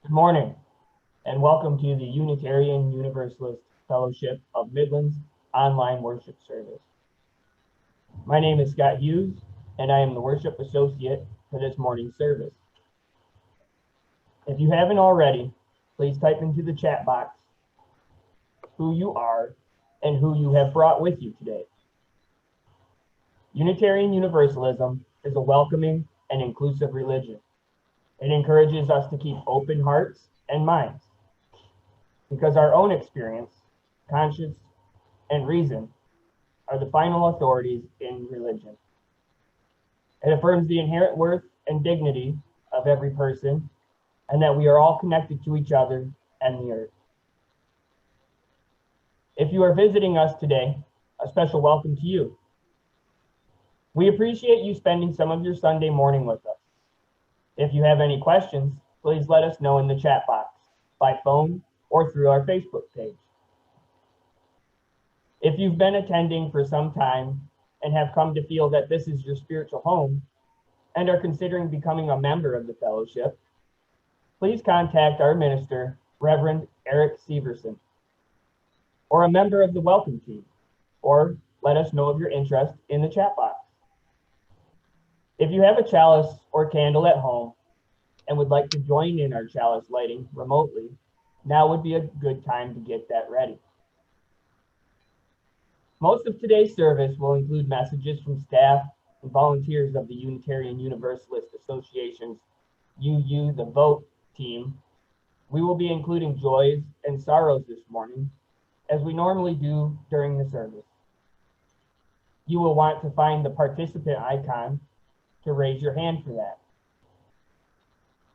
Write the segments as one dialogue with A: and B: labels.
A: Good morning, and welcome to the Unitarian Universalist Fellowship of Midlands online worship service. My name is Scott Hughes, and I am the worship associate for this morning's service. If you haven't already, please type into the chat box who you are and who you have brought with you today. Unitarian Universalism is a welcoming and inclusive religion. It encourages us to keep open hearts and minds because our own experience, conscience, and reason are the final authorities in religion. It affirms the inherent worth and dignity of every person and that we are all connected to each other and the earth. If you are visiting us today, a special welcome to you. We appreciate you spending some of your Sunday morning with us. If you have any questions, please let us know in the chat box, by phone, or through our Facebook page. If you've been attending for some time and have come to feel that this is your spiritual home and are considering becoming a member of the fellowship, please contact our minister, Reverend Eric Severson, or a member of the welcome team, or let us know of your interest in the chat box. If you have a chalice or candle at home and would like to join in our chalice lighting remotely, now would be a good time to get that ready. Most of today's service will include messages from staff and volunteers of the Unitarian Universalist Association's UU the Vote team. We will be including joys and sorrows this morning, as we normally do during the service. You will want to find the participant icon to raise your hand for that.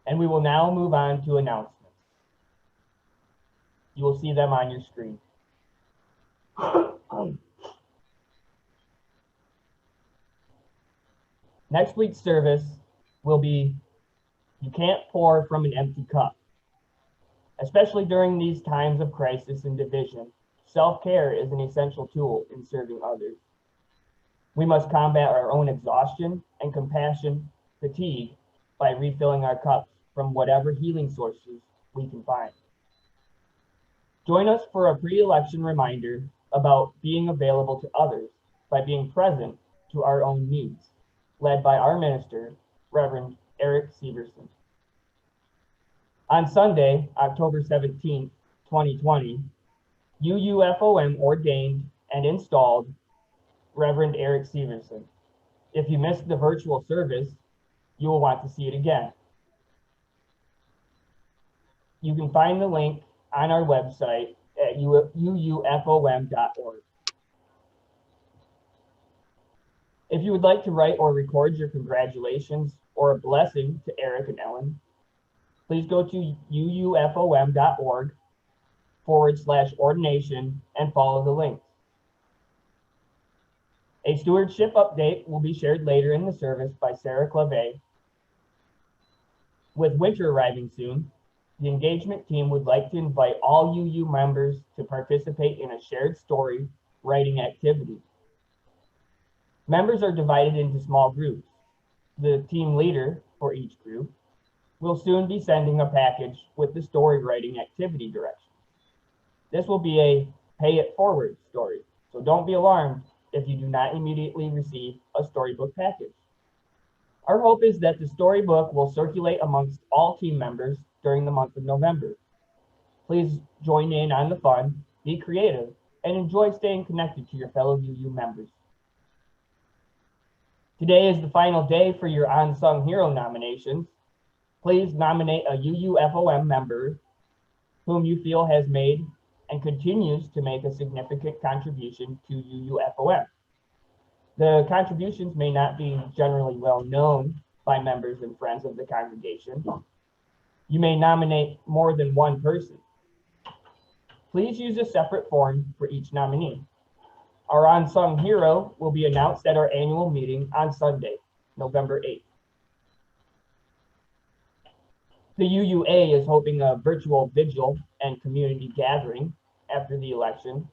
A: And we will now move on to announcements. You will see them on your screen. Next week's service will be You Can't Pour from an Empty Cup. Especially during these times of crisis and division, self-care is an essential tool in serving others. We must combat our own exhaustion and compassion fatigue by refilling our cups from whatever healing sources we can find. Join us for a pre-election reminder about being available to others by being present to our own needs, led by our minister, Reverend Eric Severson. On Sunday, October 17th, 2020, UUFOM ordained and installed Reverend Eric Severson. If you missed the virtual service, you will want to see it again. You can find the link on our website at uufom.org. If you would like to write or record your congratulations or a blessing to Eric and Ellen, please go to uufom.org/ordination and follow the links. A stewardship update will be shared later in the service by Sarah Clave. With winter arriving soon, the engagement team would like to invite all UU members to participate in a shared story writing activity. Members are divided into small groups. The team leader for each group will soon be sending a package with the story writing activity directions. This will be a pay it forward story, so don't be alarmed if you do not immediately receive a storybook package. Our hope is that the storybook will circulate amongst all team members during the month of November. Please join in on the fun, be creative, and enjoy staying connected to your fellow UU members. Today is the final day for your Unsung Hero nominations. Please nominate a UUFOM member whom you feel has made and continues to make a significant contribution to UUFOM. The contributions may not be generally well known by members and friends of the congregation. You may nominate more than one person. Please use a separate form for each nominee. Our Unsung Hero will be announced at our annual meeting on Sunday, November 8th. The UUA is hoping a virtual vigil and community gathering after the election.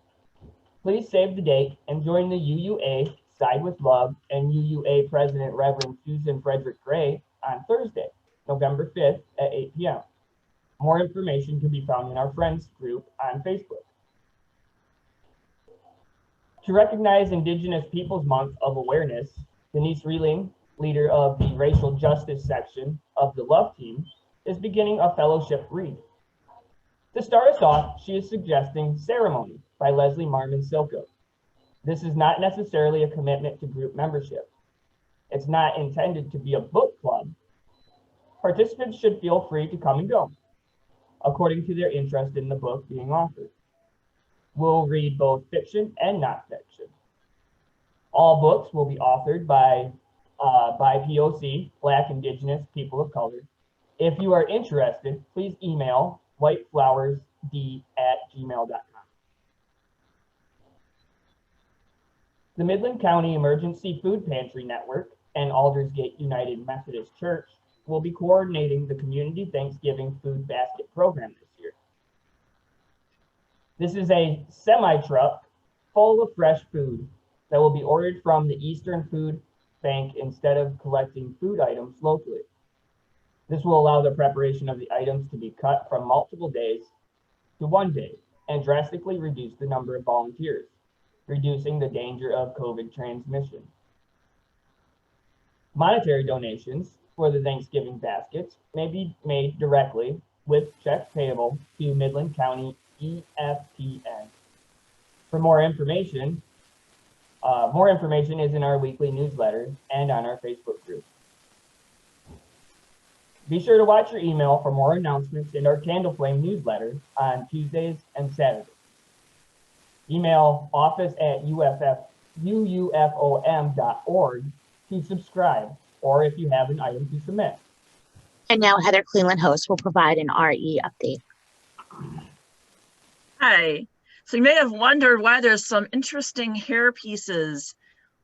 A: Please save the date and join the UUA Side with Love and UUA President Reverend Susan Frederick Gray on Thursday, November 5th at 8 p.m. More information can be found in our friends group on Facebook. To recognize Indigenous Peoples Month of Awareness, Denise Reeling, leader of the Racial Justice section of the Love Team, is beginning a fellowship read. To start us off, she is suggesting Ceremony by Leslie Marmon Silko. This is not necessarily a commitment to group membership. It's not intended to be a book club. Participants should feel free to come and go, according to their interest in the book being offered. We'll read both fiction and nonfiction. All books will be authored by POC, Black, Indigenous, People of Color. If you are interested, please email whiteflowersd@gmail.com. The Midland County Emergency Food Pantry Network and Aldersgate United Methodist Church will be coordinating the Community Thanksgiving Food Basket Program this year. This is a semi-truck full of fresh food that will be ordered from the Eastern Food Bank instead of collecting food items locally. This will allow the preparation of the items to be cut from multiple days to one day and drastically reduce the number of volunteers, reducing the danger of COVID transmission. Monetary donations for the Thanksgiving baskets may be made directly with checks payable to Midland County EFPN. For more information is in our weekly newsletter and on our Facebook group. Be sure to watch your email for more announcements in our Candle Flame newsletter on Tuesdays and Saturdays. Email office@uufom.org to subscribe, or if you have an item to submit.
B: And now Heather Cleland, host, will provide an RE update.
C: Hi. So you may have wondered why there's some interesting hair pieces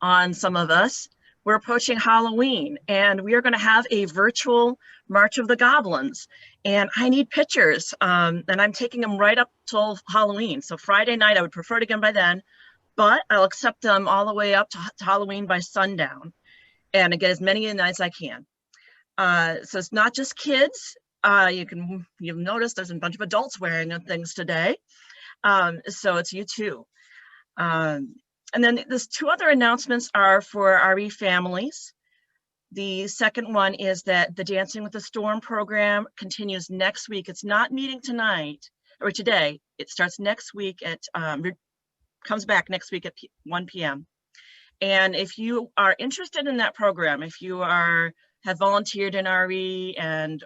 C: on some of us. We're approaching Halloween, and we are going to have a virtual March of the Goblins. And I need pictures, and I'm taking them right up till Halloween. So Friday night, I would prefer to get them by then, but I'll accept them all the way up to Halloween by sundown, and I get as many in as I can. So it's not just kids. You'll notice there's a bunch of adults wearing things today. So it's you too. And then there's two other announcements are for RE families. The second one is that the Dancing with the Storm program continues next week. It's not meeting tonight or today. It starts next week at, comes back next week at 1 p.m. And if you are interested in that program, if you have volunteered in RE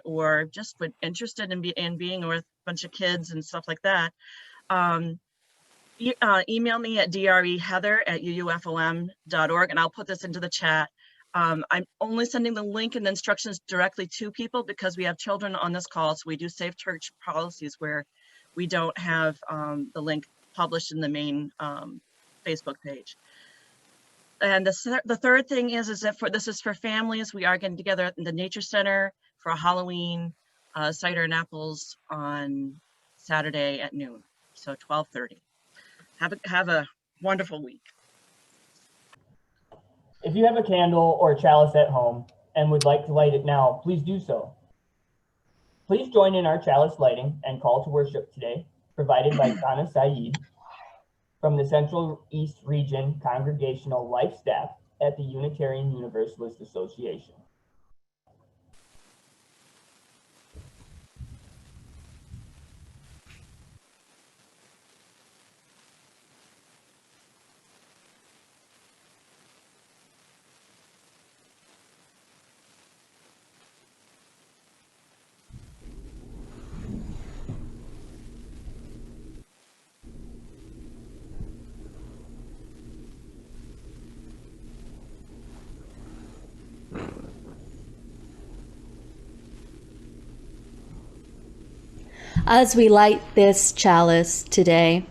C: or just been interested in being with a bunch of kids and stuff like that, email me at dreheather@uufom.org, and I'll put this into the chat. I'm only sending the link and the instructions directly to people because we have children on this call, so we do safe church policies where we don't have the link published in the main Facebook page. And the third thing is that this is for families. We are getting together in the Nature Center for a Halloween cider and apples on Saturday at noon, so 12:30. Have a wonderful week.
A: If you have a candle or a chalice at home and would like to light it now, please do so. Please join in our chalice lighting and call to worship today, provided by Sana Saeed from the Central East Region Congregational Life Staff at the Unitarian Universalist Association.
D: As we light this chalice today,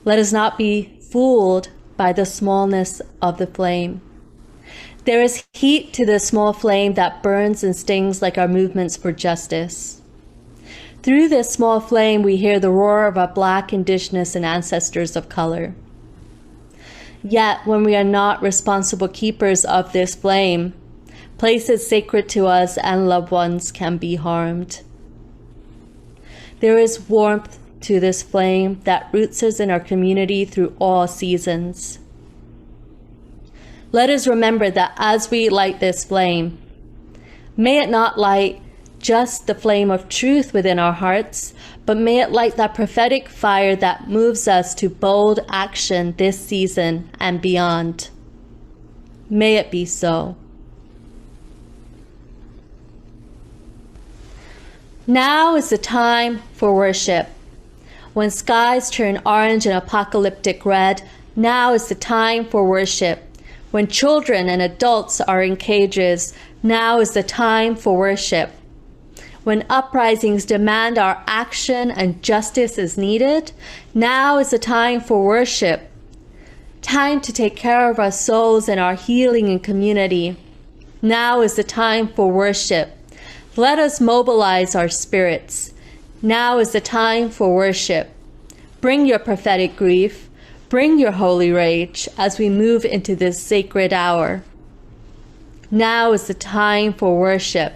D: let us not be fooled by the smallness of the flame. There is heat to the small flame that burns and stings like our movements for justice. Through this small flame, we hear the roar of our Black, Indigenous, and ancestors of color. Yet, when we are not responsible keepers of this flame, places sacred to us and loved ones can be harmed. There is warmth to this flame that roots us in our community through all seasons. Let us remember that as we light this flame, may it not light just the flame of truth within our hearts, but may it light that prophetic fire that moves us to bold action this season and beyond. May it be so. Now is the time for worship. When skies turn orange and apocalyptic red, now is the time for worship. When children and adults are in cages, now is the time for worship. When uprisings demand our action and justice is needed, now is the time for worship. Time to take care of our souls and our healing in community. Now is the time for worship. Let us mobilize our spirits. Now is the time for worship. Bring your prophetic grief. Bring your holy rage as we move into this sacred hour. Now is the time for worship.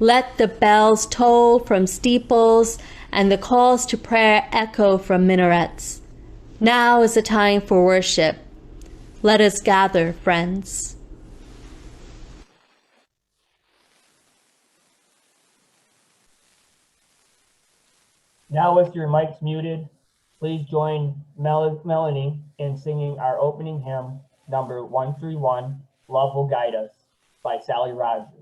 D: Let the bells toll from steeples and the calls to prayer echo from minarets. Now is the time for worship. Let us gather, friends.
A: Now with your mics muted, please join Melanie in singing our opening hymn, number 131, Love Will Guide Us, by Sally Rogers.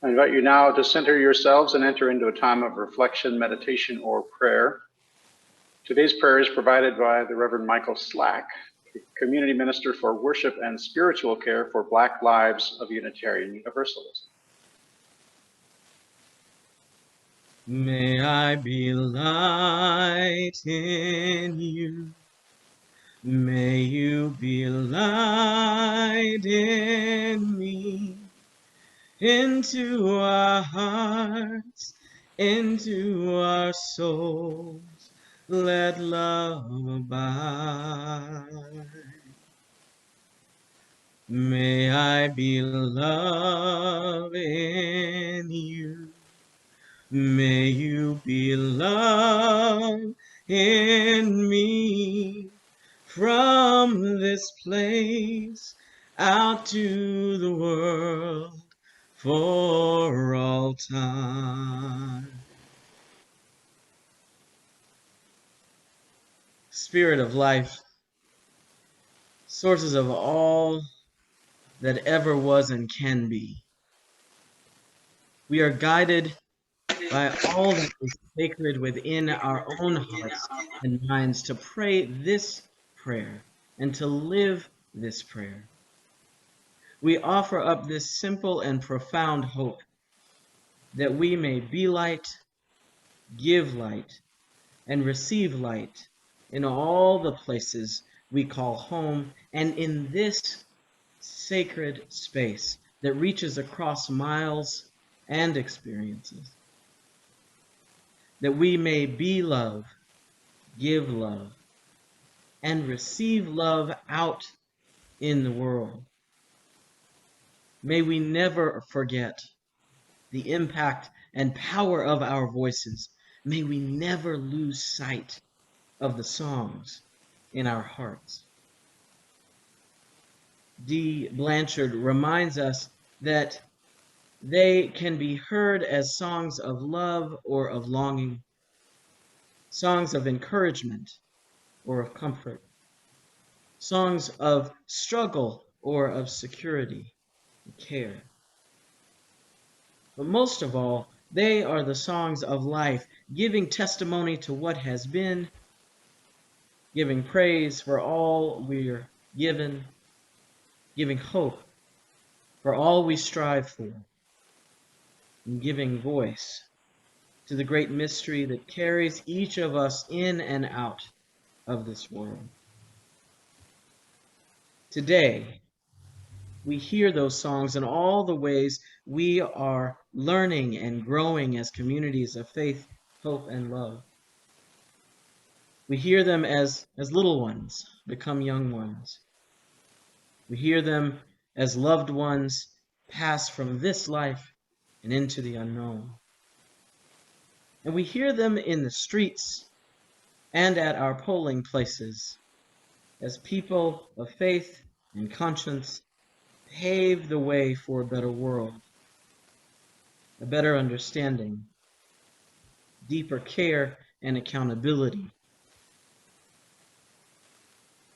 E: I invite you now to center yourselves and enter into a time of reflection, meditation, or prayer. Today's prayer is provided by the Reverend Michael Slack, Community Minister for Worship and Spiritual Care for Black Lives of Unitarian Universalism.
F: May I be light in you. May you be light in me. Into our hearts, into our souls, let love abide. May I be love in you. May you be love in me. From this place out to the world, for all time. Spirit of life, sources of all that ever was and can be, we are guided by all that is sacred within our own hearts and minds to pray this prayer and to live this prayer. We offer up this simple and profound hope that we may be light, give light, and receive light in all the places we call home and in this sacred space that reaches across miles and experiences. that we may be love, give love, and receive love out in the world. May we never forget the impact and power of our voices. May we never lose sight of the songs in our hearts. D. Blanchard reminds us that they can be heard as songs of love or of longing, songs of encouragement or of comfort, songs of struggle or of security and care. But most of all, they are the songs of life, giving testimony to what has been, giving praise for all we're given, giving hope for all we strive for, and giving voice to the great mystery that carries each of us in and out of this world. Today, we hear those songs in all the ways we are learning and growing as communities of faith, hope, and love. We hear them as little ones become young ones. We hear them as loved ones pass from this life and into the unknown. And we hear them in the streets and at our polling places as people of faith and conscience pave the way for a better world, a better understanding, deeper care and accountability.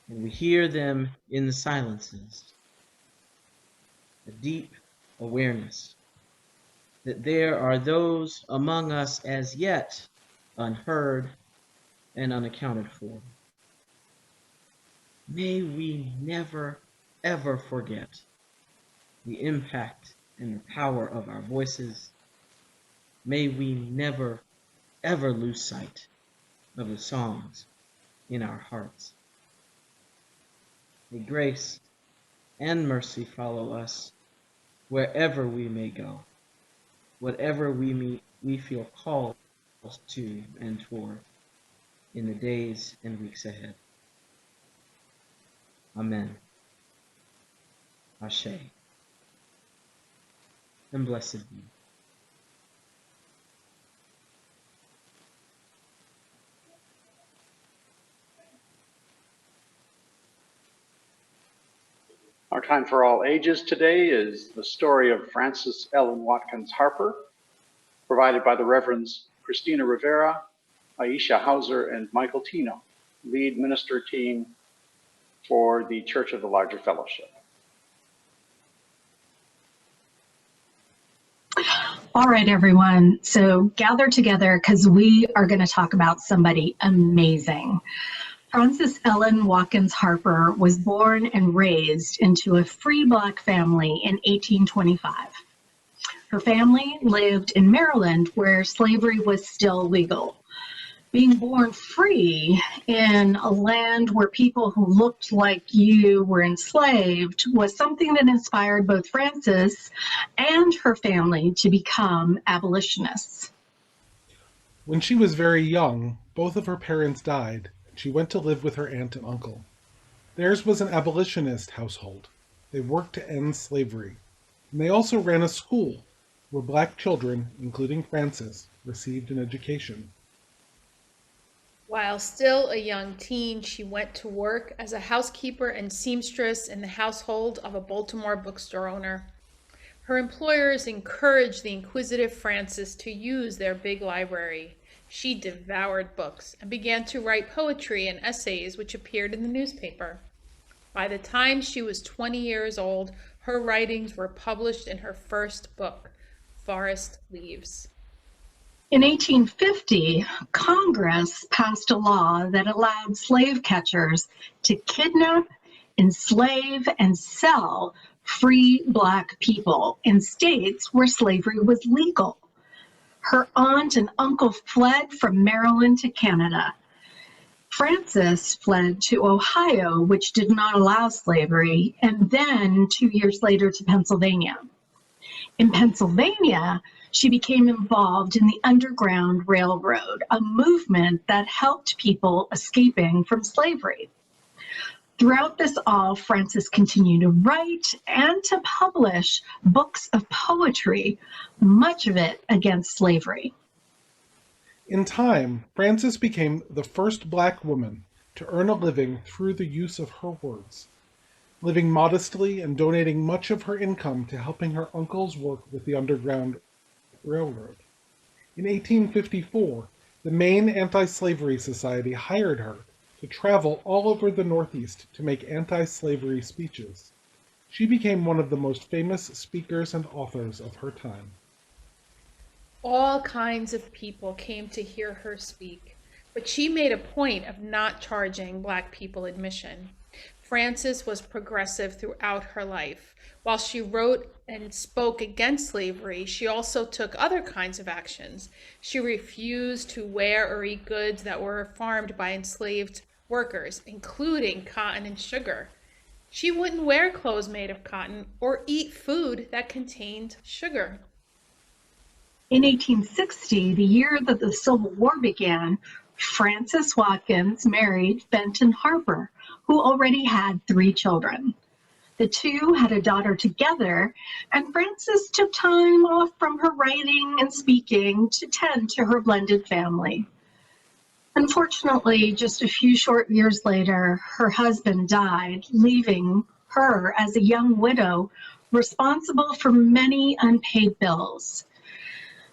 F: And we hear them in the silences, a deep awareness that there are those among us as yet unheard and unaccounted for. May we never, ever forget the impact and the power of our voices. May we never, ever lose sight of the songs in our hearts. May grace and mercy follow us wherever we may go, whatever we feel called to and toward in the days and weeks ahead. Amen. Ashe. And blessed be.
E: Our time for all ages today is the story of Frances Ellen Watkins Harper, provided by the Reverends Christina Rivera, Aisha Hauser, and Michael Tino, lead minister team for the Church of the Larger Fellowship.
G: All right, everyone. So gather together because we are going to talk about somebody amazing. Frances Ellen Watkins Harper was born and raised into a free Black family in 1825. Her family lived in Maryland, where slavery was still legal. Being born free in a land where people who looked like you were enslaved was something that inspired both Frances and her family to become abolitionists.
H: When she was very young, both of her parents died. She went to live with her aunt and uncle. Theirs was an abolitionist household. They worked to end slavery. And they also ran a school where Black children, including Frances, received an education.
I: While still a young teen, she went to work as a housekeeper and seamstress in the household of a Baltimore bookstore owner. Her employers encouraged the inquisitive Frances to use their big library. She devoured books and began to write poetry and essays which appeared in the newspaper. By the time she was 20 years old, her writings were published in her first book, Forest Leaves.
G: In 1850, Congress passed a law that allowed slave catchers to kidnap, enslave, and sell free Black people in states where slavery was legal. Her aunt and uncle fled from Maryland to Canada. Frances fled to Ohio, which did not allow slavery, and then 2 years later to Pennsylvania. In Pennsylvania, she became involved in the Underground Railroad, a movement that helped people escaping from slavery. Throughout this all, Frances continued to write and to publish books of poetry, much of it against slavery.
H: In time, Frances became the first Black woman to earn a living through the use of her words, living modestly and donating much of her income to helping her uncle's work with the Underground Railroad. In 1854, the Maine Anti-Slavery Society hired her to travel all over the Northeast to make anti-slavery speeches. She became one of the most famous speakers and authors of her time.
I: All kinds of people came to hear her speak, but she made a point of not charging Black people admission. Frances was progressive throughout her life. While she wrote and spoke against slavery, she also took other kinds of actions. She refused to wear or eat goods that were farmed by enslaved workers, including cotton and sugar. She wouldn't wear clothes made of cotton or eat food that contained sugar.
G: In 1860, the year that the Civil War began, Frances Watkins married Benton Harper, who already had 3 children. The two had a daughter together, and Frances took time off from her writing and speaking to tend to her blended family. Unfortunately, just a few short years later, her husband died, leaving her as a young widow responsible for many unpaid bills.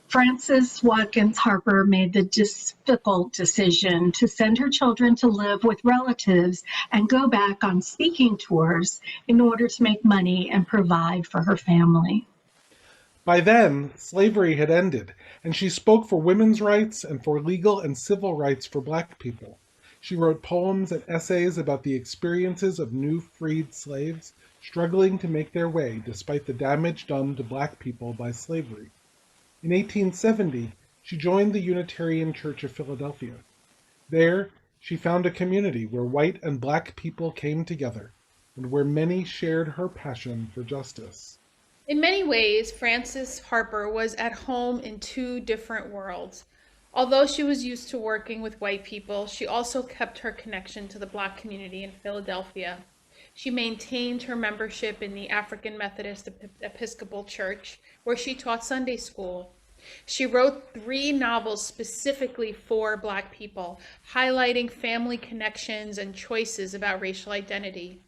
G: Frances Watkins Harper made the difficult decision to send her children to live with relatives and go back on speaking tours in order to make money and provide for her family.
H: By then, slavery had ended, and she spoke for women's rights and for legal and civil rights for Black people. She wrote poems and essays about the experiences of new freed slaves struggling to make their way despite the damage done to Black people by slavery. In 1870, she joined the Unitarian Church of Philadelphia. There, she found a community where white and Black people came together, and where many shared her passion for justice.
I: In many ways, Frances Harper was at home in 2 different worlds. Although she was used to working with white people, she also kept her connection to the Black community in Philadelphia. She maintained her membership in the African Methodist Episcopal Church, where she taught Sunday school. She wrote 3 novels specifically for Black people, highlighting family connections and choices about racial identity.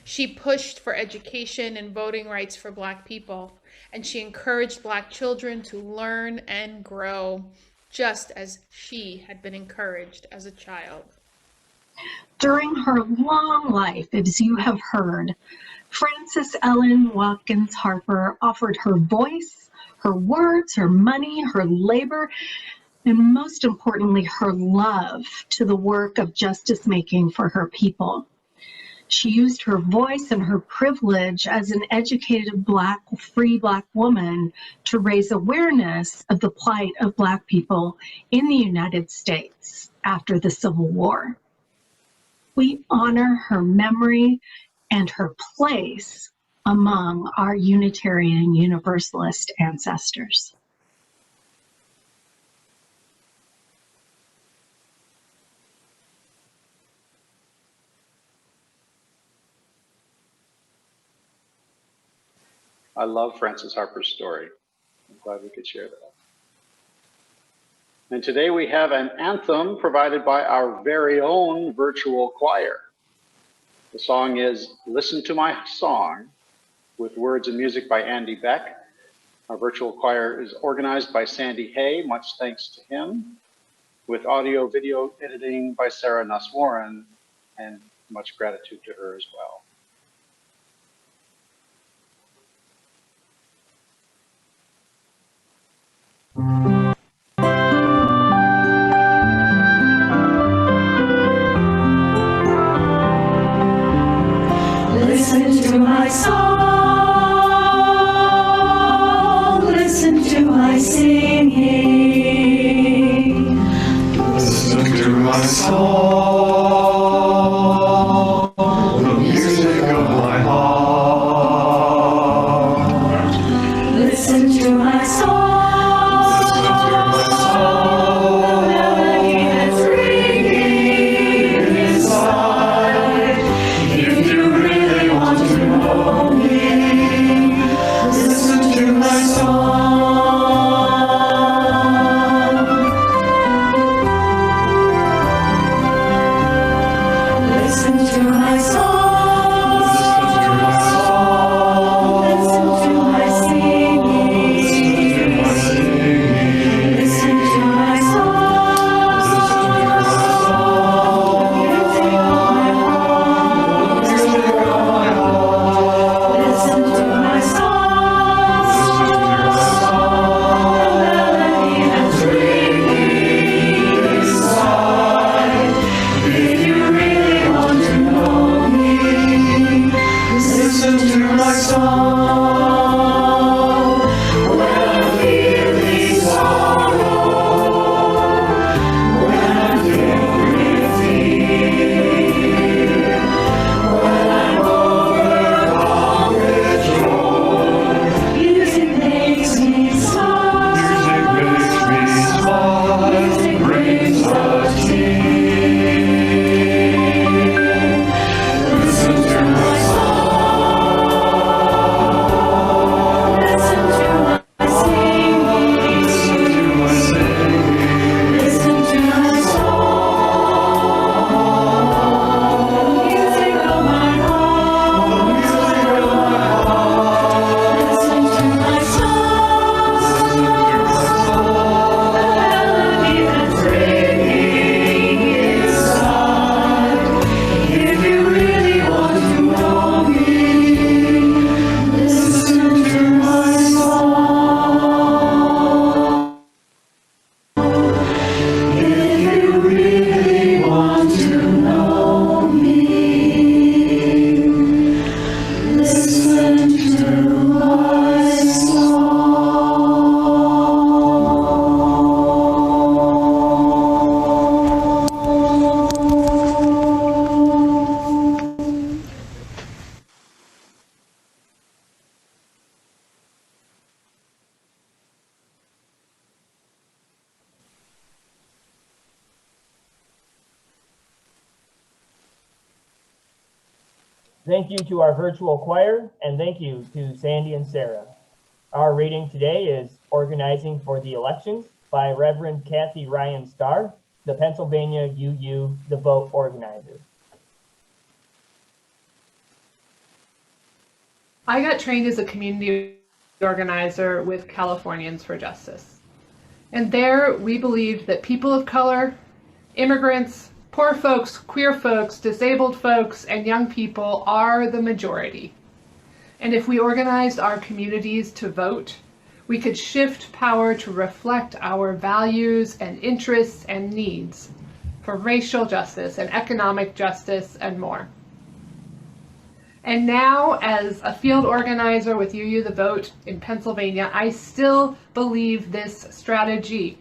I: She pushed for education and voting rights for Black people, and she encouraged Black children to learn and grow, just as she had been encouraged as a child.
G: During her long life, as you have heard, Frances Ellen Watkins Harper offered her voice, her words, her money, her labor, and most importantly, her love to the work of justice making for her people. She used her voice and her privilege as an educated free Black woman to raise awareness of the plight of Black people in the United States after the Civil War. We honor her memory and her place among our Unitarian Universalist ancestors.
E: I love Frances Harper's story. I'm glad we could share that. And today we have an anthem provided by our very own virtual choir. The song is Listen to My Song, with words and music by Andy Beck. Our virtual choir is organized by Sandy Hay, much thanks to him, with audio video editing by Sarah Nuss-Warren, and much gratitude to her as well.
J: Listen to my song, listen to my singing. Listen to my song, the music of my heart. Listen
A: Thank you to our virtual choir, and thank you to Sandy and Sarah. Our reading today is Organizing for the Elections by Reverend Kathy Ryan Starr, the Pennsylvania UU The Vote organizer.
K: I got trained as a community organizer with Californians for Justice. And there we believed that people of color, immigrants, poor folks, queer folks, disabled folks, and young people are the majority. And if we organized our communities to vote, we could shift power to reflect our values and interests and needs for racial justice and economic justice and more. And now, as a field organizer with UU The Vote in Pennsylvania, I still believe this strategy,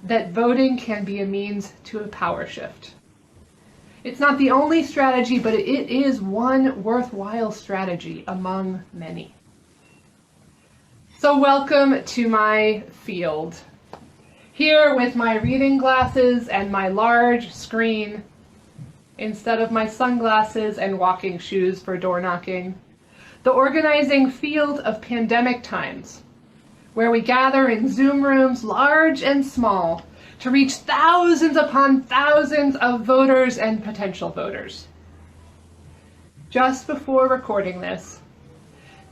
K: that voting can be a means to a power shift. It's not the only strategy, but it is one worthwhile strategy among many. So welcome to my field. Here with my reading glasses and my large screen, instead of my sunglasses and walking shoes for door knocking, the organizing field of pandemic times, where we gather in Zoom rooms large and small to reach thousands upon thousands of voters and potential voters. Just before recording this,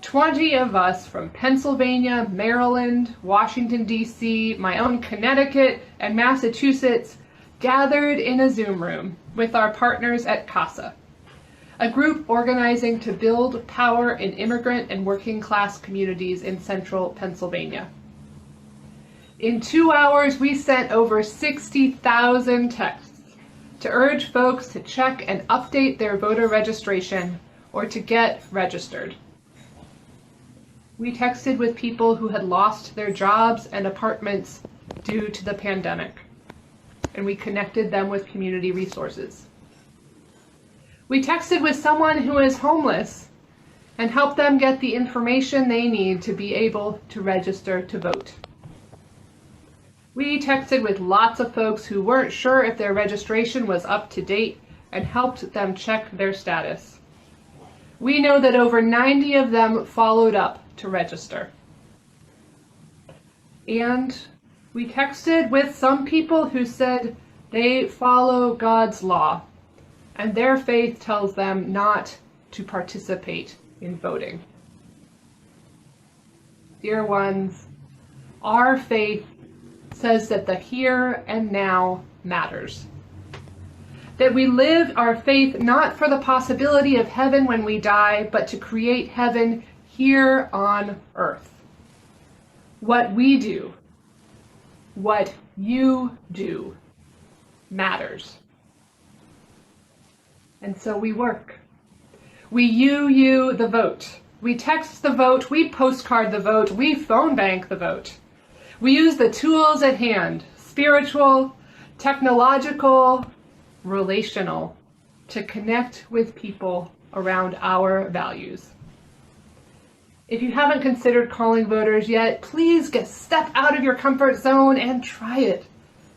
K: 20 of us from Pennsylvania, Maryland, Washington, D.C., my own Connecticut, and Massachusetts gathered in a Zoom room with our partners at CASA, a group organizing to build power in immigrant and working class communities in central Pennsylvania. In 2 hours, we sent over 60,000 texts to urge folks to check and update their voter registration or to get registered. We texted with people who had lost their jobs and apartments due to the pandemic, and we connected them with community resources. We texted with someone who is homeless and helped them get the information they need to be able to register to vote. We texted with lots of folks who weren't sure if their registration was up to date and helped them check their status. We know that over 90 of them followed up to register. And we texted with some people who said they follow God's law and their faith tells them not to participate in voting. Dear ones, our faith says that the here and now matters. That we live our faith not for the possibility of heaven when we die, but to create heaven here on earth. What we do, what you do, matters. And so we work. We UU the vote. We text the vote, we postcard the vote, we phone bank the vote. We use the tools at hand, spiritual, technological, relational, to connect with people around our values. If you haven't considered calling voters yet, please step out of your comfort zone and try it.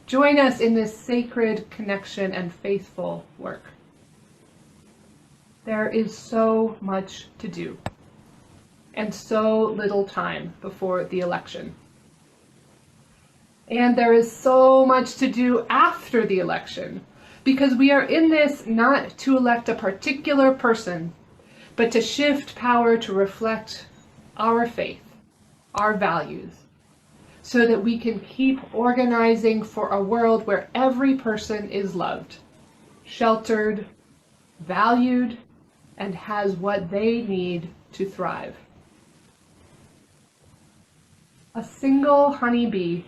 K: Join us in this sacred connection and faithful work. There is so much to do, and so little time before the election. And there is so much to do after the election, because we are in this not to elect a particular person, but to shift power to reflect our faith, our values, so that we can keep organizing for a world where every person is loved, sheltered, valued, and has what they need to thrive. A single honeybee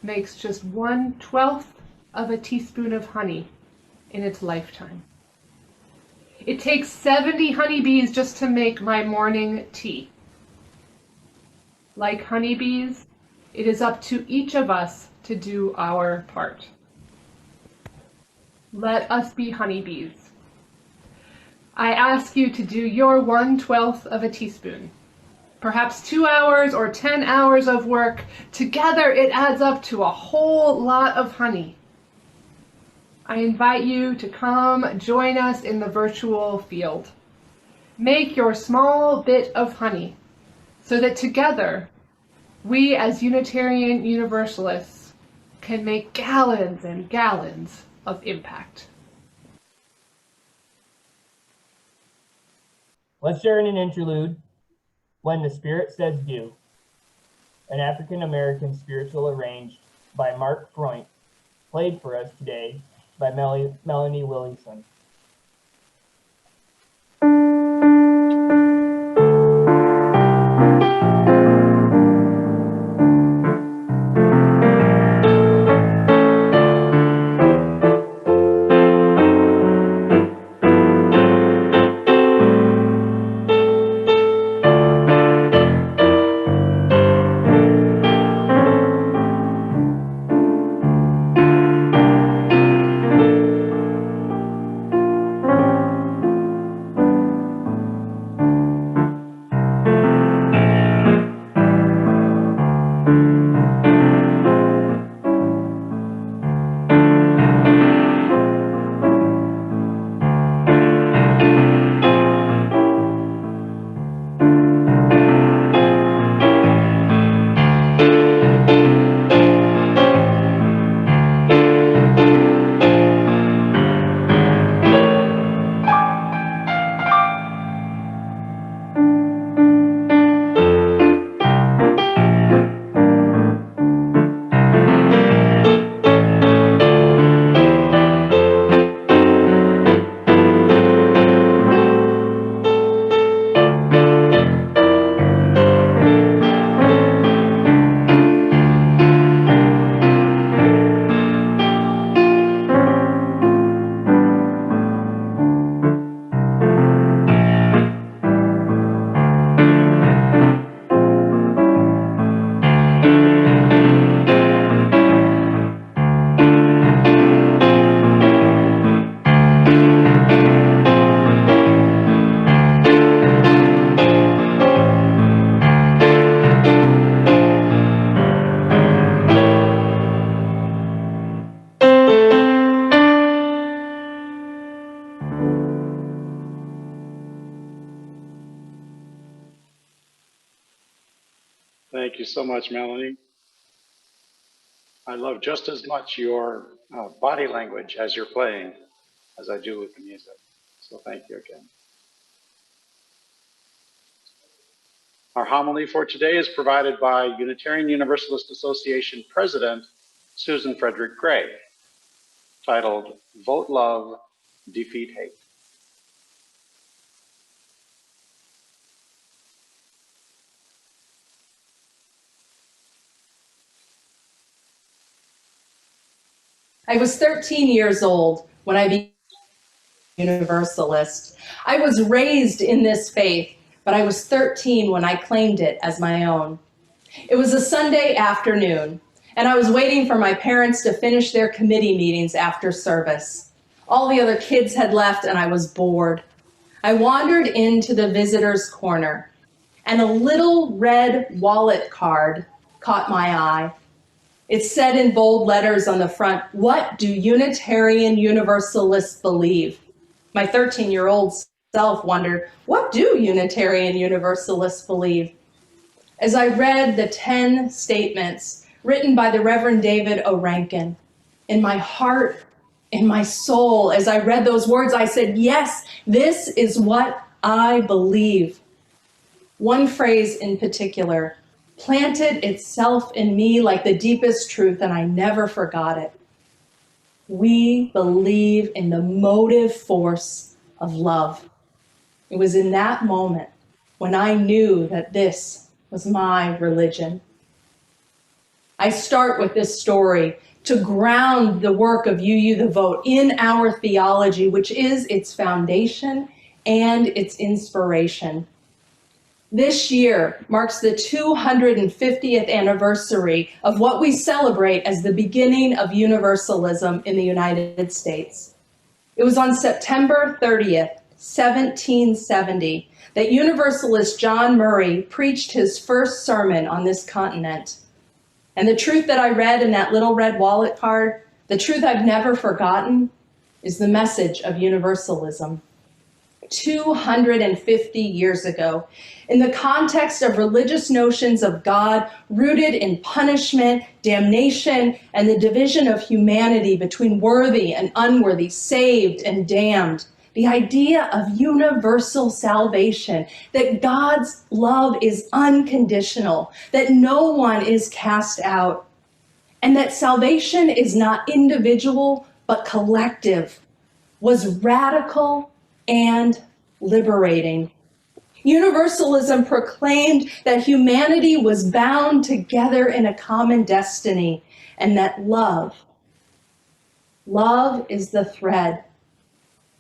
K: makes just 1/12 of a teaspoon of honey in its lifetime. It takes 70 honeybees just to make my morning tea. Like honeybees, it is up to each of us to do our part. Let us be honeybees. I ask you to do your 1/12 of a teaspoon. Perhaps 2 hours or 10 hours of work. Together it adds up to a whole lot of honey. I invite you to come join us in the virtual field. make your small bit of honey, so that together, we as Unitarian Universalists can make gallons and gallons of impact.
A: Let's share in an interlude, When the Spirit Says Do, an African-American spiritual arranged by Mark Freund, played for us today by Melanie Williamson.
E: Thank you so much, Melanie. I love just as much your body language as you're playing as I do with the music. So thank you again. Our homily for today is provided by Unitarian Universalist Association President Susan Frederick Gray, titled Vote Love, Defeat Hate.
L: I was 13 years old when I became a Universalist. I was raised in this faith, but I was 13 when I claimed it as my own. It was a Sunday afternoon, and I was waiting for my parents to finish their committee meetings after service. All the other kids had left, and I was bored. I wandered into the visitor's corner, and a little red wallet card caught my eye. It said in bold letters on the front, "What do Unitarian Universalists believe?" My 13-year-old self wondered, what do Unitarian Universalists believe? As I read the 10 statements written by the Reverend David O. Rankin, in my heart, in my soul, as I read those words, I said, yes, this is what I believe. One phrase in particular planted itself in me like the deepest truth, and I never forgot it. We believe in the motive force of love. It was in that moment when I knew that this was my religion. I start with this story to ground the work of UU the Vote in our theology, which is its foundation and its inspiration. This year marks the 250th anniversary of what we celebrate as the beginning of universalism in the United States. It was on September 30th, 1770, that Universalist John Murray preached his first sermon on this continent. And the truth that I read in that little red wallet card, the truth I've never forgotten, is the message of universalism. 250 years ago, in the context of religious notions of God rooted in punishment, damnation, and the division of humanity between worthy and unworthy, saved and damned. The idea of universal salvation, that God's love is unconditional, that no one is cast out, and that salvation is not individual but collective, was radical and liberating. Universalism proclaimed that humanity was bound together in a common destiny, and that love is the thread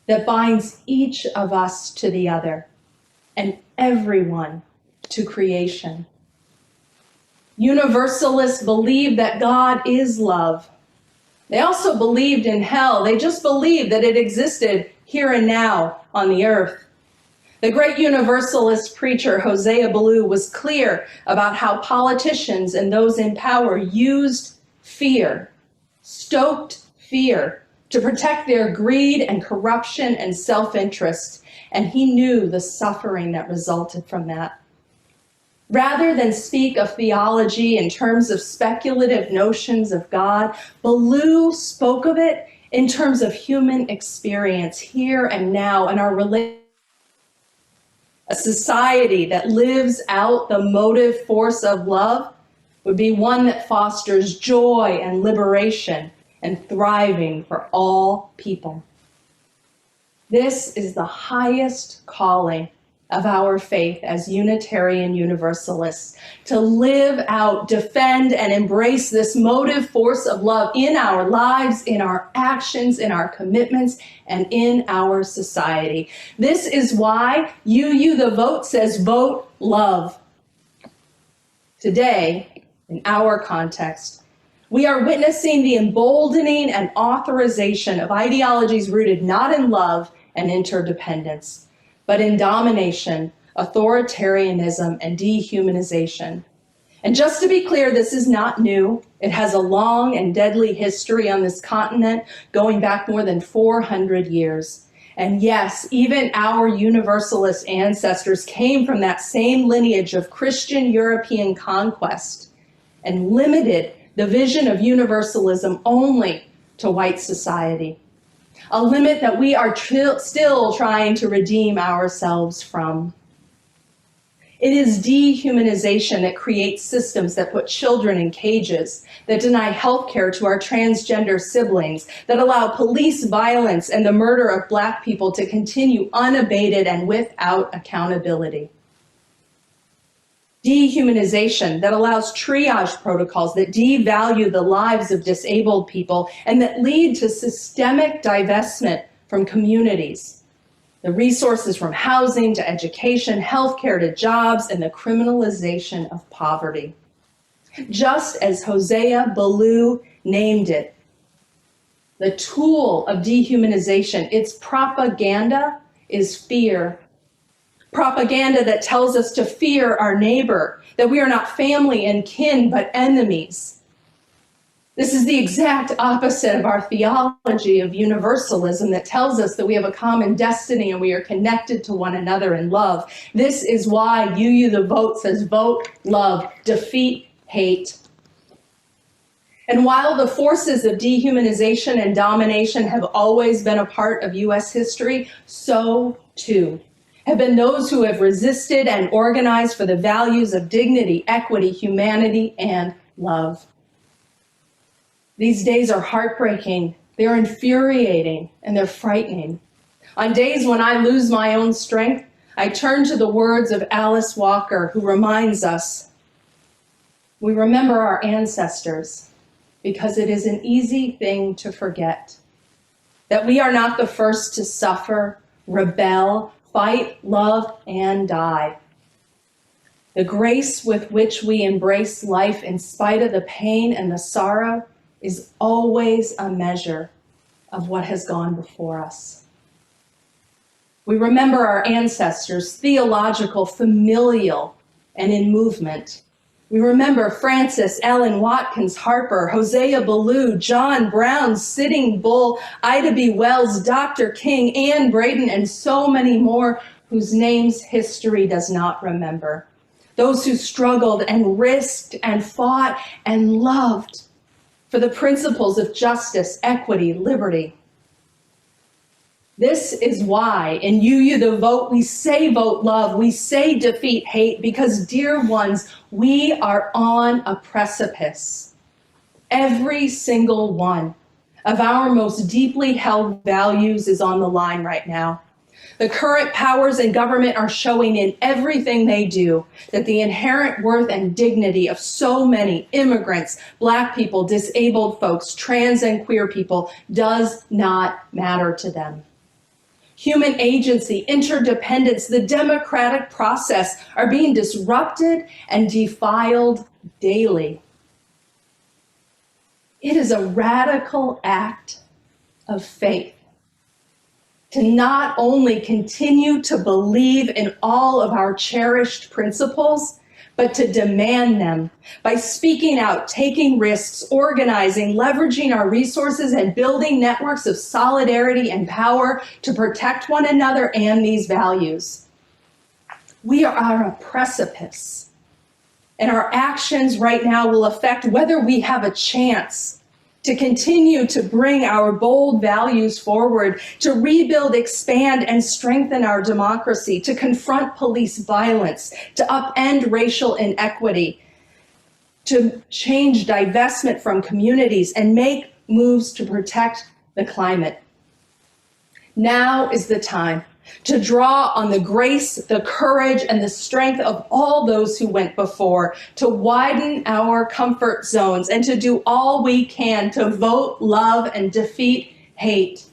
L: that binds each of us to the other and everyone to creation. Universalists believed that God is love. They also believed in hell. They just believed that it existed here and now on the earth. The great Universalist preacher Hosea Ballou was clear about how politicians and those in power used fear, stoked fear, to protect their greed and corruption and self-interest, and he knew the suffering that resulted from that. Rather than speak of theology in terms of speculative notions of God, Ballou spoke of it in terms of human experience here and now in our relationship. A society that lives out the motive force of love would be one that fosters joy and liberation and thriving for all people. This is the highest calling of our faith as Unitarian Universalists, to live out, defend, and embrace this motive force of love in our lives, in our actions, in our commitments, and in our society. This is why UU the Vote says vote love. Today, in our context, we are witnessing the emboldening and authorization of ideologies rooted not in love and interdependence, but in domination, authoritarianism, and dehumanization. And just to be clear, this is not new. It has a long and deadly history on this continent, going back more than 400 years. And yes, even our Universalist ancestors came from that same lineage of Christian European conquest and limited the vision of universalism only to white society, a limit that we are still trying to redeem ourselves from. It is dehumanization that creates systems that put children in cages, that deny health care to our transgender siblings, that allow police violence and the murder of Black people to continue unabated and without accountability. Dehumanization that allows triage protocols that devalue the lives of disabled people and that lead to systemic divestment from communities, the resources from housing to education, healthcare to jobs, and the criminalization of poverty. Just as Hosea Ballou named it, the tool of dehumanization, its propaganda, is fear. Propaganda that tells us to fear our neighbor, that we are not family and kin, but enemies. This is the exact opposite of our theology of universalism that tells us that we have a common destiny and we are connected to one another in love. This is why UU the Vote says vote love, defeat hate. And while the forces of dehumanization and domination have always been a part of US history, so too have been those who have resisted and organized for the values of dignity, equity, humanity, and love. These days are heartbreaking, they're infuriating, and they're frightening. On days when I lose my own strength, I turn to the words of Alice Walker, who reminds us, we remember our ancestors because it is an easy thing to forget, that we are not the first to suffer, rebel, fight, love, and die. The grace with which we embrace life in spite of the pain and the sorrow is always a measure of what has gone before us. We remember our ancestors, theological, familial, and in movement. We remember Francis Ellen Watkins Harper, Hosea Ballou, John Brown, Sitting Bull, Ida B. Wells, Dr. King, Anne Braden, and so many more whose names history does not remember. Those who struggled and risked and fought and loved for the principles of justice, equity, liberty. This is why in UU the Vote, we say vote love, we say defeat hate, because dear ones, we are on a precipice. Every single one of our most deeply held values is on the line right now. The current powers in government are showing in everything they do that the inherent worth and dignity of so many immigrants, Black people, disabled folks, trans and queer people does not matter to them. Human agency, interdependence, the democratic process are being disrupted and defiled daily. It is a radical act of faith to not only continue to believe in all of our cherished principles, but to demand them by speaking out, taking risks, organizing, leveraging our resources, and building networks of solidarity and power to protect one another and these values. We are on a precipice, and our actions right now will affect whether we have a chance to continue to bring our bold values forward, to rebuild, expand, and strengthen our democracy, to confront police violence, to upend racial inequity, to change divestment from communities, and make moves to protect the climate. Now is the time to draw on the grace, the courage, and the strength of all those who went before, to widen our comfort zones, and to do all we can to vote love and defeat hate.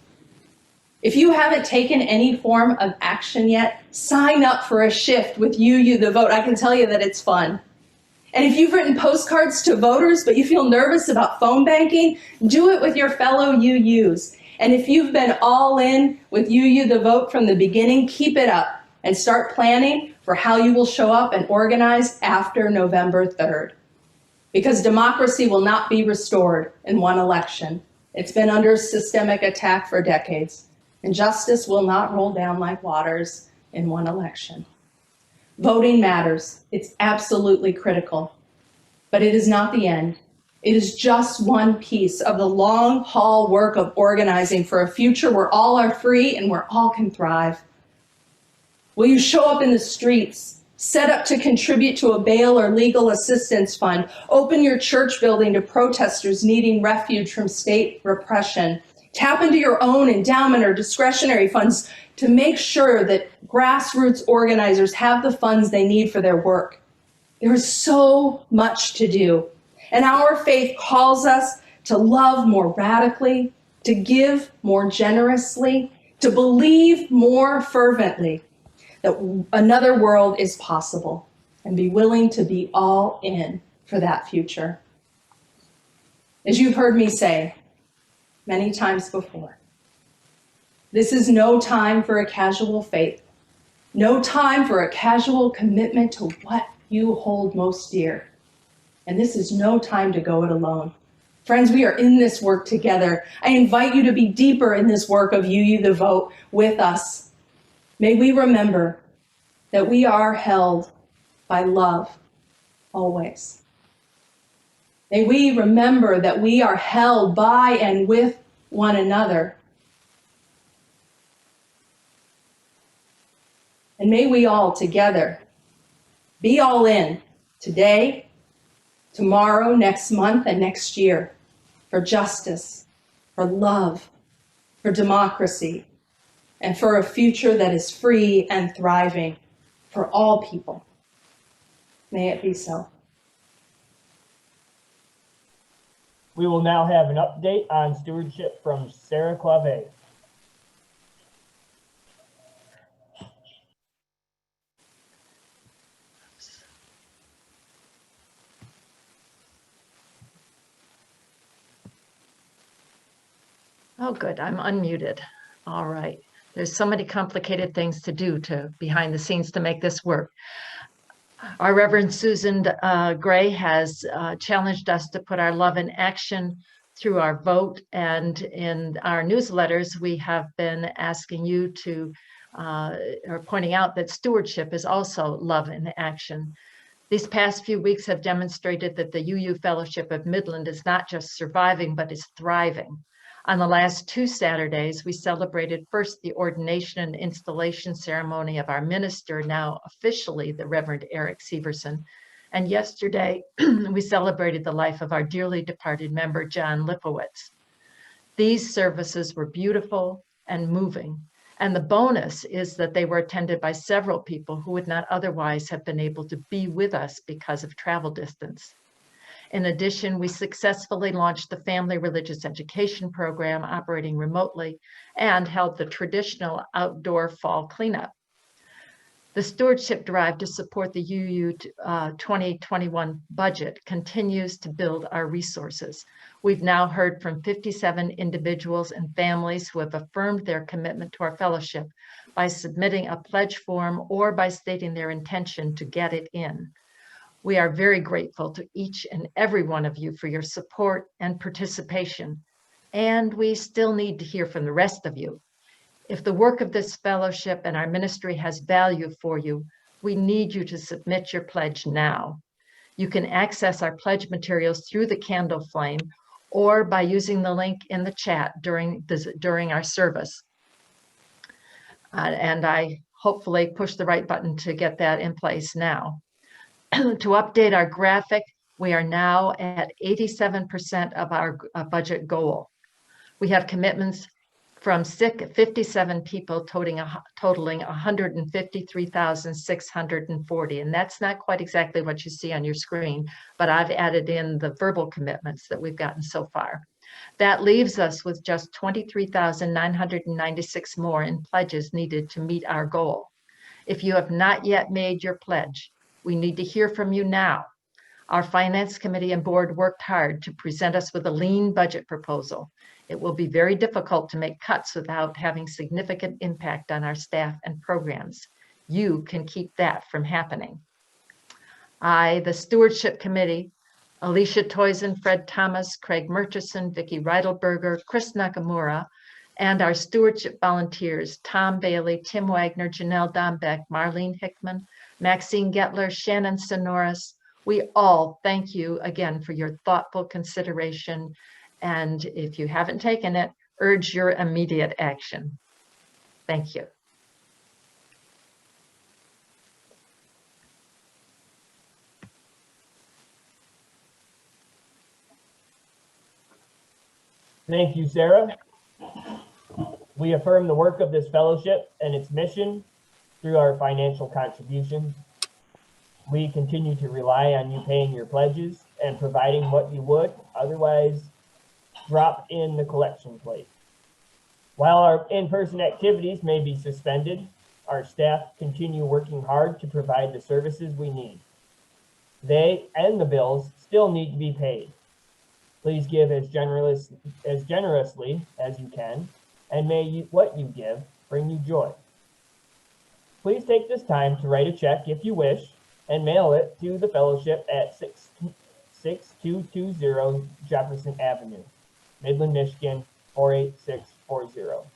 L: If you haven't taken any form of action yet, sign up for a shift with UU the Vote. I can tell you that it's fun. And if you've written postcards to voters, but you feel nervous about phone banking, do it with your fellow UUs. And if you've been all in with UU the Vote from the beginning, keep it up and start planning for how you will show up and organize after November 3rd. Because democracy will not be restored in one election. It's been under systemic attack for decades, and justice will not roll down like waters in one election. Voting matters. It's absolutely critical, but it is not the end. It is just one piece of the long haul work of organizing for a future where all are free and where all can thrive. Will you show up in the streets, set up to contribute to a bail or legal assistance fund, open your church building to protesters needing refuge from state repression, tap into your own endowment or discretionary funds to make sure that grassroots organizers have the funds they need for their work? There is so much to do. And our faith calls us to love more radically, to give more generously, to believe more fervently that another world is possible, and be willing to be all in for that future. As you've heard me say many times before, this is no time for a casual faith, no time for a casual commitment to what you hold most dear. And this is no time to go it alone. Friends, we are in this work together. I invite you to be deeper in this work of UU the Vote with us. May we remember that we are held by love always. May we remember that we are held by and with one another. And may we all together be all in today, tomorrow, next month, and next year for justice, for love, for democracy, and for a future that is free and thriving for all people. May it be so.
A: We will now have an update on stewardship from Sarah Clave.
M: Oh, good. I'm unmuted. All right. There's so many complicated things to do behind the scenes to make this work. Our Reverend Susan Gray has challenged us to put our love in action through our vote, and in our newsletters, we have been asking you to, or pointing out that stewardship is also love in action. These past few weeks have demonstrated that the UU Fellowship of Midland is not just surviving, but is thriving. On the last 2 Saturdays, we celebrated first the ordination and installation ceremony of our minister, now officially the Reverend Eric Severson. And yesterday, we celebrated the life of our dearly departed member, John Lipowitz. These services were beautiful and moving. And the bonus is that they were attended by several people who would not otherwise have been able to be with us because of travel distance. In addition, we successfully launched the Family Religious Education Program operating remotely and held the traditional outdoor fall cleanup. The stewardship drive to support the UU 2021 budget continues to build our resources. We've now heard from 57 individuals and families who have affirmed their commitment to our fellowship by submitting a pledge form or by stating their intention to get it in. We are very grateful to each and every one of you for your support and participation, and we still need to hear from the rest of you. If the work of this fellowship and our ministry has value for you, we need you to submit your pledge now. You can access our pledge materials through the candle flame or by using the link in the chat during our service. And I hopefully pushed the right button to get that in place now. To update our graphic, we are now at 87% of our budget goal. We have commitments from 57 people totaling $153,640. And that's not quite exactly what you see on your screen, but I've added in the verbal commitments that we've gotten so far. That leaves us with just 23,996 more in pledges needed to meet our goal. If you have not yet made your pledge, we need to hear from you now. Our Finance Committee and Board worked hard to present us with a lean budget proposal. It will be very difficult to make cuts without having significant impact on our staff and programs. You can keep that from happening. I, the Stewardship Committee, Alicia Toyson, Fred Thomas, Craig Murchison, Vicki Reidelberger, Chris Nakamura, and our stewardship volunteers, Tom Bailey, Tim Wagner, Janelle Dombeck, Marlene Hickman, Maxine Getler, Shannon Sonoris. We all thank you again for your thoughtful consideration. And if you haven't taken it, urge your immediate action. Thank you.
A: Thank you, Sarah. We affirm the work of this fellowship and its mission through our financial contributions. We continue to rely on you paying your pledges and providing what you would otherwise drop in the collection plate. While our in-person activities may be suspended, our staff continue working hard to provide the services we need. They and the bills still need to be paid. Please give as generously as you can, and may what you give bring you joy. Please take this time to write a check if you wish and mail it to the fellowship at 6220 Jefferson Avenue, Midland, Michigan 48640.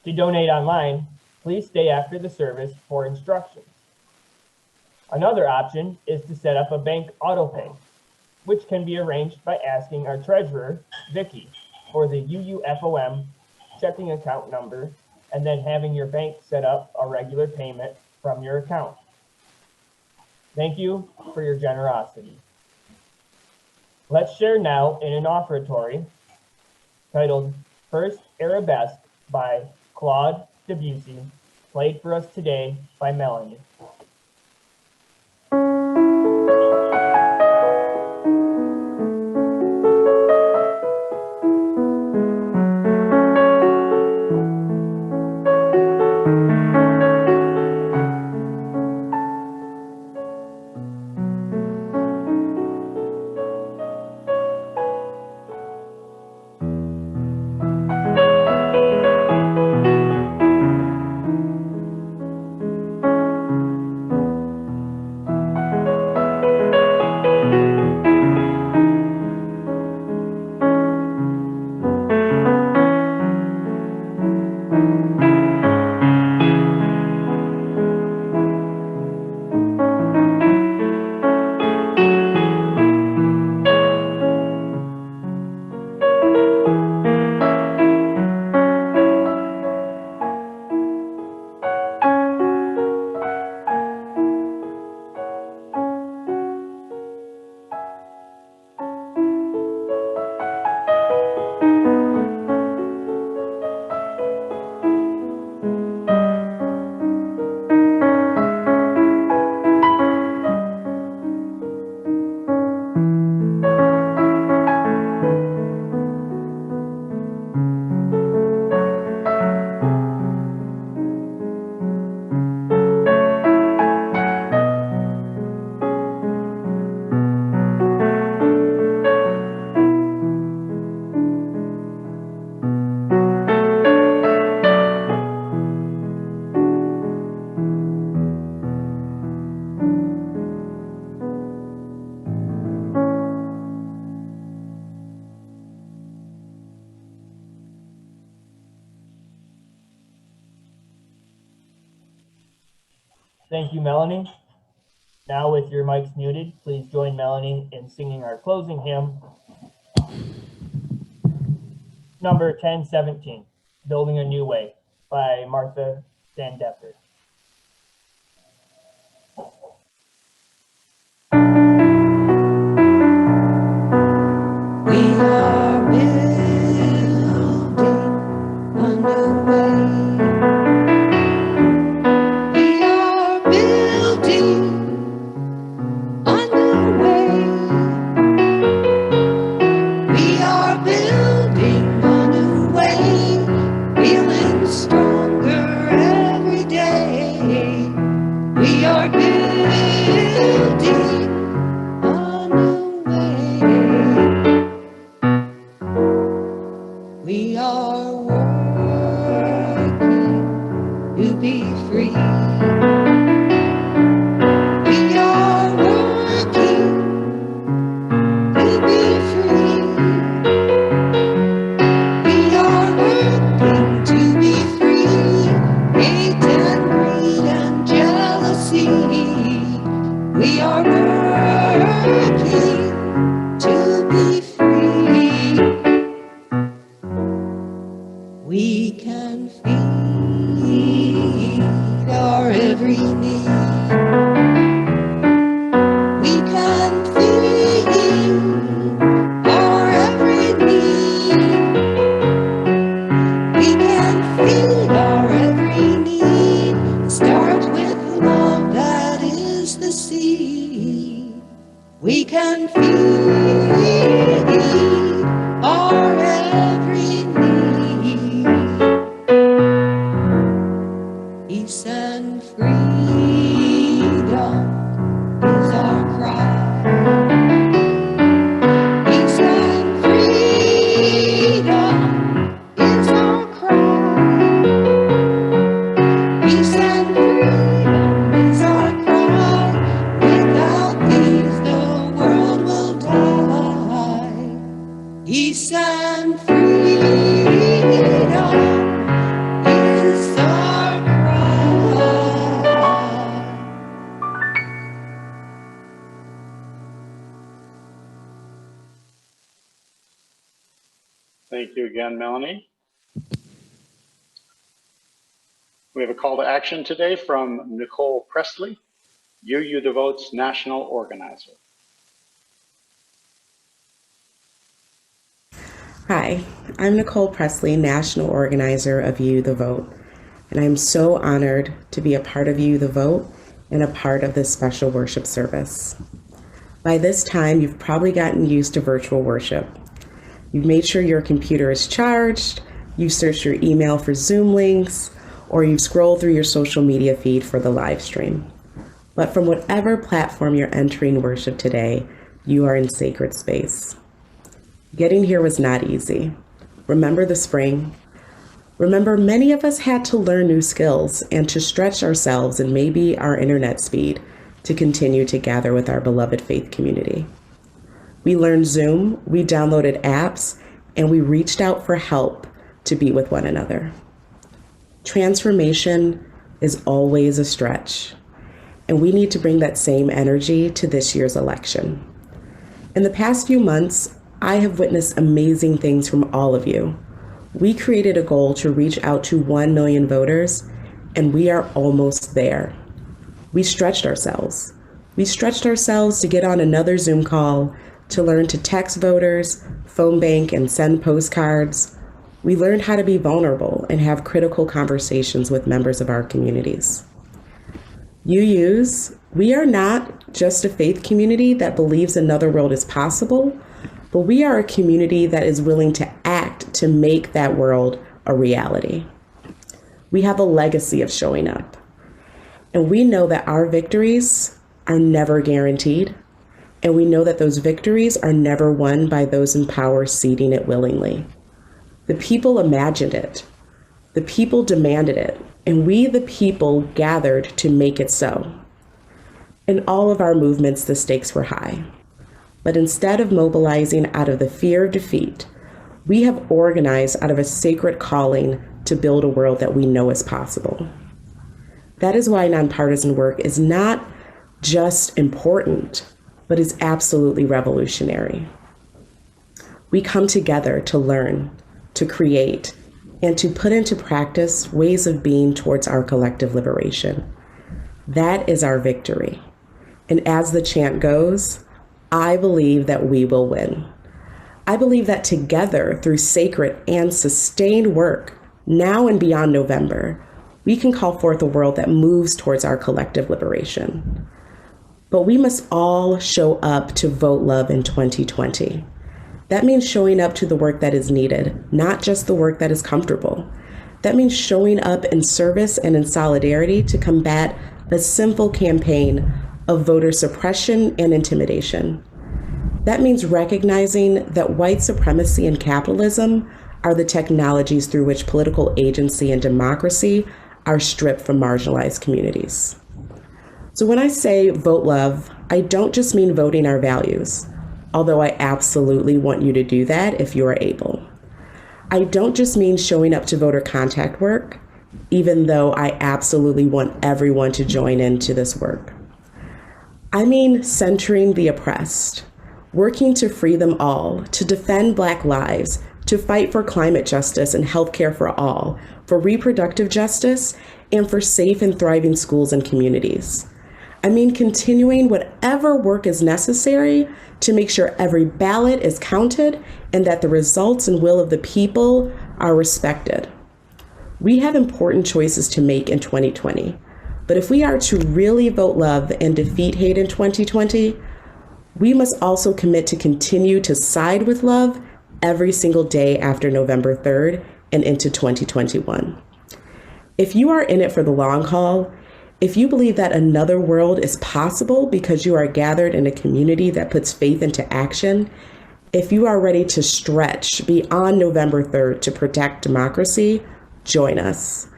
A: To donate online, please stay after the service for instructions. Another option is to set up a bank auto pay, which can be arranged by asking our treasurer, Vicki, for the UUFOM checking account number and then having your bank set up a regular payment from your account. Thank you for your generosity. Let's share now in an offertory titled First Arabesque by Claude Debussy, played for us today by Melanie. Thank you, Melanie. Now with your mics muted, please join Melanie in singing our closing hymn, number 1017, Building a New Way by Martha Sandecker.
J: We are building a new way. We are building a new way. We are building a new way, feeling stronger every day. We are building a new way. We are working to be free. We are working to be free. We are working to be free. Hate and greed and jealousy. We are working to be free. We can feed our every need. We can feed our every need. We can feed our every need. Start with love, that is the seed. We can feed our every need. Peace and freedom is our cry. Peace and freedom is our cry. Peace and freedom is our cry. Without peace, the world will die. Peace and freedom is our cry.
E: Thank you again, Melanie. We have a call to action today from Nicole Presley, UU Devote's National Organizer.
N: Hi, I'm Nicole Presley, National Organizer of You the Vote, and I'm so honored to be a part of You the Vote and a part of this special worship service. By this time, you've probably gotten used to virtual worship. You've made sure your computer is charged, you've searched your email for Zoom links, or you've scrolled through your social media feed for the live stream. But from whatever platform you're entering worship today, you are in sacred space. Getting here was not easy. Remember the spring? Remember, many of us had to learn new skills and to stretch ourselves and maybe our internet speed to continue to gather with our beloved faith community. We learned Zoom, we downloaded apps, and we reached out for help to be with one another. Transformation is always a stretch, and we need to bring that same energy to this year's election. In the past few months, I have witnessed amazing things from all of you. We created a goal to reach out to 1 million voters, and we are almost there. We stretched ourselves. We stretched ourselves to get on another Zoom call, to learn to text voters, phone bank, and send postcards. We learned how to be vulnerable and have critical conversations with members of our communities. UUs, we are not just a faith community that believes another world is possible, but we are a community that is willing to act to make that world a reality. We have a legacy of showing up, and we know that our victories are never guaranteed, and we know that those victories are never won by those in power ceding it willingly. The people imagined it, the people demanded it, and we, the people, gathered to make it so. In all of our movements, the stakes were high. But instead of mobilizing out of the fear of defeat, we have organized out of a sacred calling to build a world that we know is possible. That is why nonpartisan work is not just important, but is absolutely revolutionary. We come together to learn, to create, and to put into practice ways of being towards our collective liberation. That is our victory. And as the chant goes, I believe that we will win. I believe that together, through sacred and sustained work, now and beyond November, we can call forth a world that moves towards our collective liberation. But we must all show up to vote love in 2020. That means showing up to the work that is needed, not just the work that is comfortable. That means showing up in service and in solidarity to combat the sinful campaign of voter suppression and intimidation. That means recognizing that white supremacy and capitalism are the technologies through which political agency and democracy are stripped from marginalized communities. So when I say vote love, I don't just mean voting our values, although I absolutely want you to do that if you are able. I don't just mean showing up to voter contact work, even though I absolutely want everyone to join into this work. I mean centering the oppressed, working to free them all, to defend Black lives, to fight for climate justice and healthcare for all, for reproductive justice, and for safe and thriving schools and communities. I mean continuing whatever work is necessary to make sure every ballot is counted and that the results and will of the people are respected. We have important choices to make in 2020, but if we are to really vote love and defeat hate in 2020, we must also commit to continue to side with love every single day after November 3rd and into 2021. If you are in it for the long haul, if you believe that another world is possible because you are gathered in a community that puts faith into action, if you are ready to stretch beyond November 3rd to protect democracy, join us.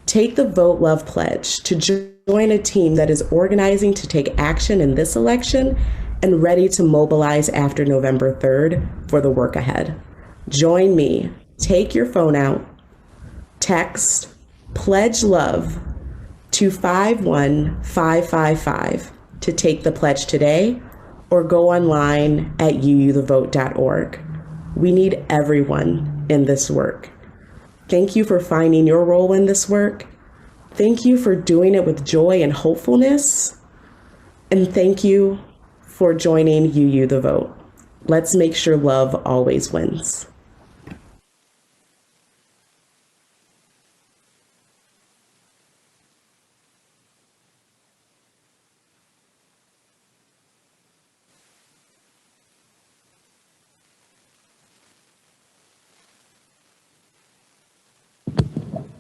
N: Take the Vote Love Pledge to join a team that is organizing to take action in this election and ready to mobilize after November 3rd for the work ahead. Join me. Take your phone out, text Pledge Love to 51555 to take the pledge today, or go online at uuthevote.org. We need everyone in this work. Thank you for finding your role in this work. Thank you for doing it with joy and hopefulness. And thank you for joining UU the Vote. Let's make sure love always wins.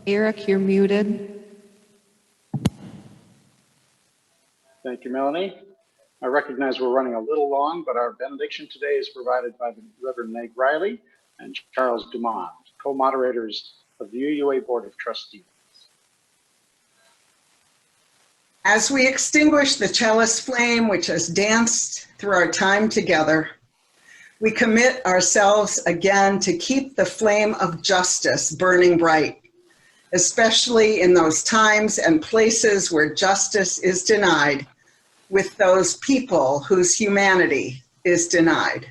O: Eric, you're muted.
E: Thank you, Melanie. I recognize we're running a little long, but our benediction today is provided by the Reverend Meg Riley and Charles Dumont, co-moderators of the UUA Board of Trustees.
P: As we extinguish the chalice flame which has danced through our time together, we commit ourselves again to keep the flame of justice burning bright, especially in those times and places where justice is denied, with those people whose humanity is denied.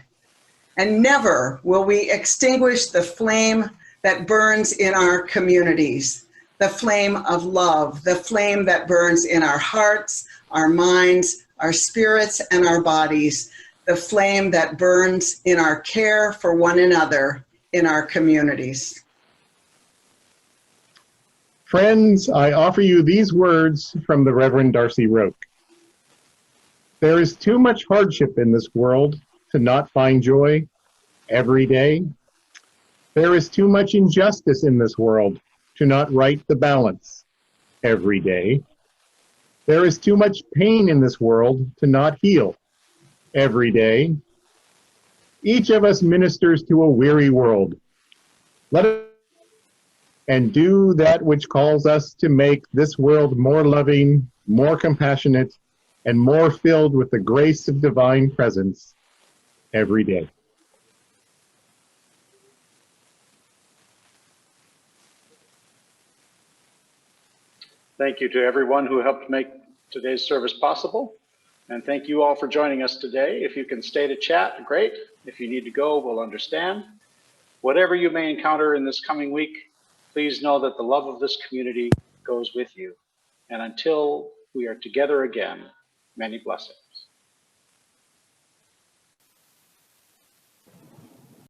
P: And never will we extinguish the flame that burns in our communities, the flame of love, the flame that burns in our hearts, our minds, our spirits, and our bodies, the flame that burns in our care for one another in our communities.
Q: Friends, I offer you these words from the Reverend Darcy Roque. There is too much hardship in this world to not find joy every day. There is too much injustice in this world to not right the balance every day. There is too much pain in this world to not heal every day. Each of us ministers to a weary world. Let us and do that which calls us to make this world more loving, more compassionate, and more filled with the grace of divine presence every day.
E: Thank you to everyone who helped make today's service possible. And thank you all for joining us today. If you can stay to chat, great. If you need to go, we'll understand. Whatever you may encounter in this coming week, please know that the love of this community goes with you. And until we are together again, many blessings.